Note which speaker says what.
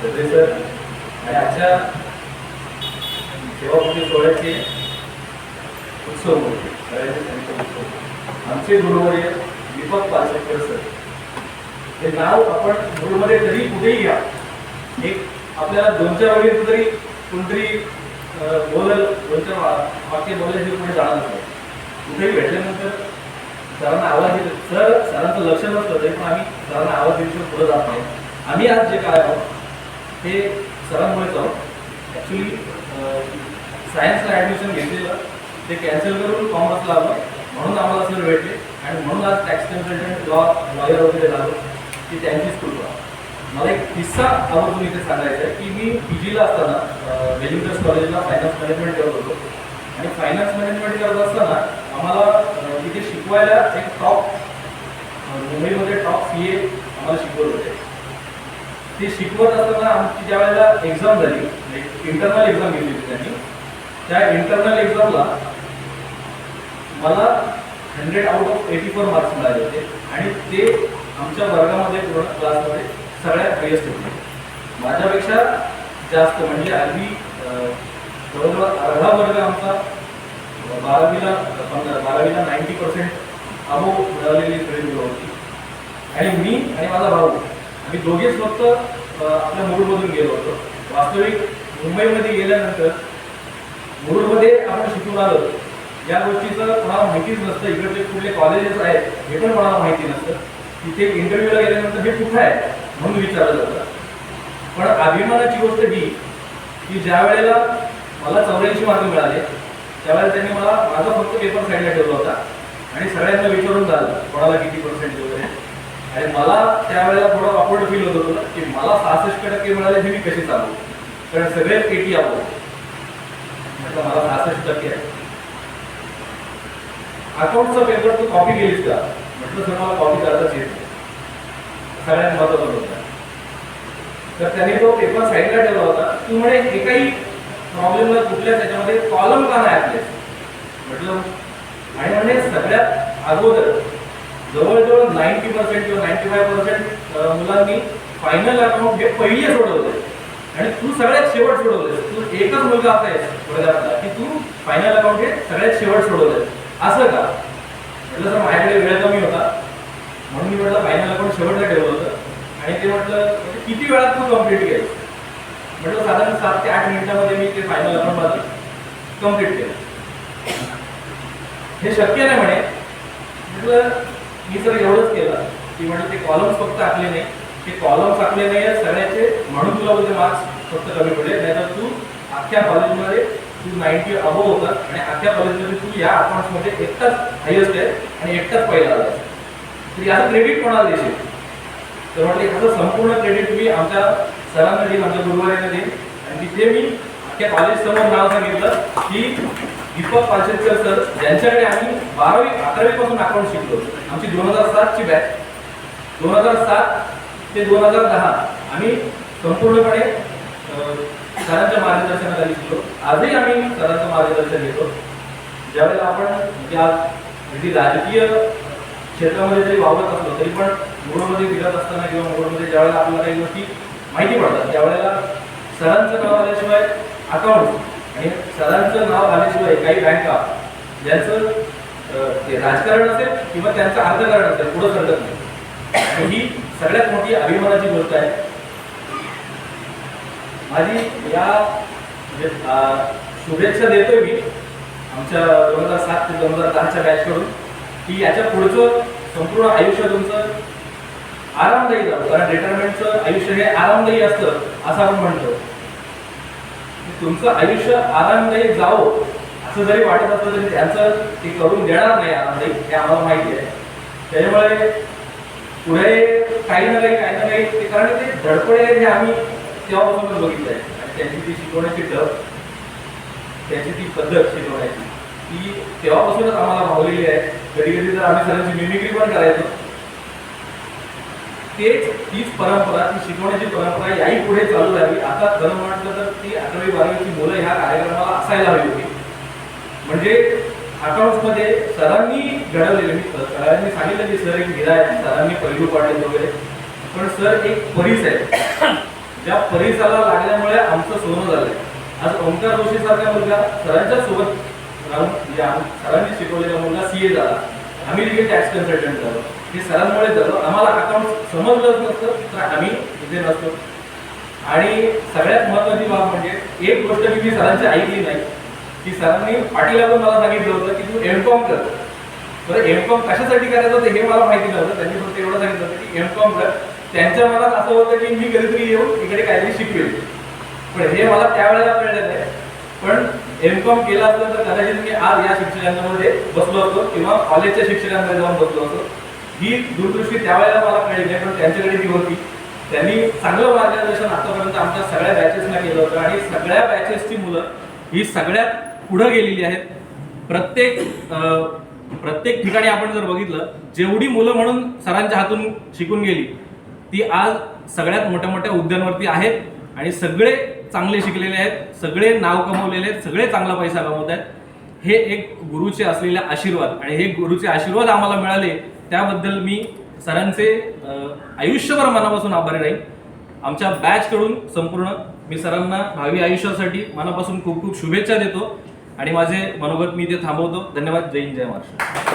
Speaker 1: सगळे सर आणि आजच्या सेवापूर्ती सोहळ्याचे उत्सव होते. सगळ्यांचे उत्सव आमचे गुरुवर्य दीपक पालशेकर सर, हे नाव आपण गुरुमध्ये कधी कुठेही घ्या, एक आपल्याला 2-4 वेळी तरी कोणतरी बोलल, 2-4 वाक्य बोलायचे पुढे जाणार नाही. कुठेही भेटल्यानंतर सरांना आवाज येतो. सरांचं लक्ष नसतं तरी पण आम्ही सरांना आवाज दिल्याशिवाय पुढे जात नाही. आम्ही आज जे काय आहोत ते सरांमुळेच आहोत. ॲक्च्युली सायन्सला ॲडमिशन घेतलेलं ते कॅन्सल करून कॉमर्सला आलं, म्हणून आम्हाला सर भेटले आणि म्हणून आज टॅक्स कन्सल्टंट लॉयर वगैरे झालो की त्यांची स्कूल. मला एक किस्सा आवर्जून इथे सांगायचा आहे की मी PGला असताना बेलिंगटन कॉलेजला फायनान्स मॅनेजमेंट करत होतो आणि फायनान्स मॅनेजमेंट करत असताना आम्हाला तिथे शिकवायला एक टॉप मुंबईमध्ये टॉप CA आम्हाला शिकवत होते. ते शिकवत असताना आमची ज्या वेळेला एक्झाम झाली, इंटरनल एक्झाम घेतली होती त्यांनी, त्या इंटरनल एक्झामला मला 100 आउट ऑफ 84 मार्क्स मिळाले होते आणि ते आमच्या वर्गामध्ये पूर्ण क्लासमध्ये सगळ्यात हायेस्ट होते. माझ्यापेक्षा जास्त म्हणजे अगदी जवळजवळ अर्धा वर्ग आमचा 12वीला 90% अबोव मिळालेली फ्रेंड होती. आणि मी आणि माझा भाऊ आम्ही दोघेच फक्त आपल्या मुरुडमधून गेलो होतो. वास्तविक मुंबईमध्ये गेल्यानंतर मुरुडमध्ये आपण शिकून आलो या गोष्टीचं कोणाला माहितीच नसतं. इकडचे कुठले कॉलेजेस आहेत हे पण कोणाला माहिती नसतं. तिथे इंटरव्ह्यूला गेल्यानंतर हे कुठं आहे म्हणून विचारलं जातं. पण अभिमानाची गोष्ट ही की ज्या वेळेला मला 84 मार्क मिळाले त्यावेळेला त्यांनी मला माझा फक्त पेपर साईडला ठेवला होता आणि सगळ्यांना विचारून झालं कोणाला किती पर्सेंट वगैरे. आणि मला त्यावेळेला थोडं ऑकवर्ड फील होत होतं की मला 66% मिळाले हे मी कसे चालू, कारण सगळे 80 आलो. म्हटलं मला 66% आहे. अकाउंटचा पेपर तू कॉपी केलीस का? म्हटलं सर मला कॉपी करताच येत नाही. सगळ्यात महत्त्वाचा होता. तर त्याने तो पेपर साईडला ठेवला होता. तू म्हणे एकाही प्रॉब्लेमला कुठल्याच त्याच्यामध्ये कॉलम का नाही आपले? म्हटलं आणि म्हणे सगळ्यात अगोदर जवळजवळ 90% किंवा 95% मुलांनी फायनल अकाउंट हे पहिले सोडवले आणि तू सगळ्यात शेवट सोडवले. तू एकच मुलगा असा आहे वर्गातला की तू फायनल अकाउंट हे सगळ्यात शेवट सोडवले. असं का? म्हटलं सर माझ्याकडे वेळ कमी होता म्हणून मी म्हटलं फायनल अकाउंट शेवटला ठेवलं होतं. आणि ते म्हटलं किती वेळात तू कम्प्लीट केलं? म्हटलं साधारण 7 ते 8 मिनिटामध्ये मी ते फायनल अकाउंट माझं कम्प्लीट केलं. हे शक्य नाही म्हणे. म्हटलं मी सर एवढंच केलं की म्हटलं ते कॉलम्स फक्त आखले नाही, ते कॉलम्स आखले नाही सगळ्याचे म्हणून तुला बोलते मार्क्स फक्त कमी पडले. नाहीतर तू अख्ख्या कॉलेजमध्ये तू 90 अबोव होता आणि अख्ख्या कॉलेजमध्ये तू या अकाउंट्समध्ये एकटाच हायेस्ट आहे आणि एकटाच पहिला आला. तर याचं क्रेडिट कोणाला देशील? तर म्हटलं ह्याचं संपूर्ण क्रेडिट मी आमच्या सरांना देईन, आमच्या गुरुवाऱ्यांना देईन. आणि तिथे मी अख्ख्या कॉलेज समोर नाव सांगितलं की दीपक पालशेकर सर ज्यांच्याकडे आम्ही 12वी 11वी पासून अकाउंट शिकलो. आमची 2007ची बॅच, 2007 ते 2010 आम्ही संपूर्णपणे सरांच्या मार्गदर्शनाखाली शिकलो. आजही आम्ही सरांचं मार्गदर्शन घेतो. ज्यावेळेला आपण या राजकीय क्षेत्रामध्ये जरी वावरत असलो तरी पण मूळमध्ये फिरत असताना किंवा मूळमध्ये ज्यावेळेला आपल्याला काही गोष्टी माहिती पडतात त्यावेळेला सरांचं नाव आल्याशिवाय अकाउंट आणि सरांचं नाव आल्याशिवाय काही बँका ज्यांचं राजकारण असेल किंवा त्यांचं अर्थकारण असेल पुढं सरकत नाही. आणि ही सगळ्यात मोठी अभिमानाची गोष्ट आहे. माझी या म्हणजे शुभेच्छा देतोय मी आमच्या 2007 ते 2010च्या बॅचकडून की याच्या पुढचं संपूर्ण आयुष्य तुमचं आरामदायी जावं. कारण रिटायरमेंटचं आयुष्य हे आरामदायी असतं असं आपण म्हणतो. तुमचं आयुष्य आरामदायी जावं असं जरी वाटत असलं तरी त्यांचं ते करून देणार नाही आरामदायी, हे आम्हाला माहिती आहे. त्याच्यामुळे पुढे काही ना काही ते कारण ते धडपडे हे आम्ही तेव्हापासूनच बघितलं आहे. आणि त्यांची ती शिकवण्याची ढब, त्यांची ती पद्धत शिकवण्याची ती तेव्हापासूनच आम्हाला भावलेली आहे. कधी कधी तर आम्ही सरांची मिमिक्री पण करायचो. तीच परंपरा, ती शिकवण्याची परंपरा याही पुढे चालू राहावी. आता खरं म्हटलं तर ती 11वी 12वीची मुलं ह्या कार्यक्रमाला असायला हवी होती. म्हणजे अकाउंट्समध्ये सरांनी घडवलेले, मी सरांनी सांगितलं की सर एक हिरा आहे, सरांनी पैलू पाडले वगैरे, पण सर एक परीस आहे ज्या परिसराला लागल्यामुळे आमचं सोनं झालंय. आज ओंकार जोशी सारखा मुलगा सरांच्या सोबत राहून म्हणजे सरांनी शिकवलेला मुलगा सीए झाला, आम्ही देखील टॅक्स कन्सल्टंट झालो. हे सरांमुळे झालं. आम्हाला अकाउंट समजलंच नसतं तर आम्ही इथे नसतो. आणि सगळ्यात महत्त्वाची बाब म्हणजे एक गोष्ट मी सरांची ऐकली नाही की सरांनी पाटीला पण मला सांगितलं होतं की तू एमकॉम कर. बरं एमकॉम कशासाठी करायचं होतं हे मला माहिती नव्हतं. त्यांनी फक्त एवढं सांगितलं होतं की एमकॉम कर. त्यांच्या मनात असं होतं की मी कधीतरी येऊन इकडे काहीतरी शिकवेल, पण हे मला त्यावेळेला कळलं नाही. पण एमकॉम केलं असतं तर कदाचित मी आज या शिक्षकांमध्ये बसलो असतो किंवा कॉलेजच्या शिक्षकांमध्ये जाऊन बसलो असतो. ही दूरदृष्टी त्यावेळेला मला कळली नाही, पण त्यांच्याकडे ती होती. त्यांनी चांगलं मार्गदर्शन आतापर्यंत आमच्या सगळ्या बॅचेसना केलं होतं आणि सगळ्या बॅचेसची मुलं ही सगळ्यात पुढे गेलेली आहेत. प्रत्येक ठिकाणी आपण जर बघितलं, जेवढी मुलं म्हणून सरांच्या हातून शिकून गेली ती आज सगळ्यात मोठ्या मोठ्या हुद्द्यांवरती आहेत आणि सगळे चांगले शिकलेले आहेत, सगळे नाव कमवलेले आहेत, सगळे चांगला पैसा कमवत आहेत. हे एक गुरुचे असलेले आशीर्वाद आणि हे गुरुचे आशीर्वाद आम्हाला मिळाले त्याबद्दल मी सरांचे आयुष्यभर मनापासून आभारी राहील. आमच्या बॅचकडून संपूर्ण मी सरांना भावी आयुष्यासाठी मनापासून खूप खूप शुभेच्छा देतो आणि माझे मनोगत मी इथे थांबवतो. धन्यवाद. जय हिंद, जय महाराष्ट्र.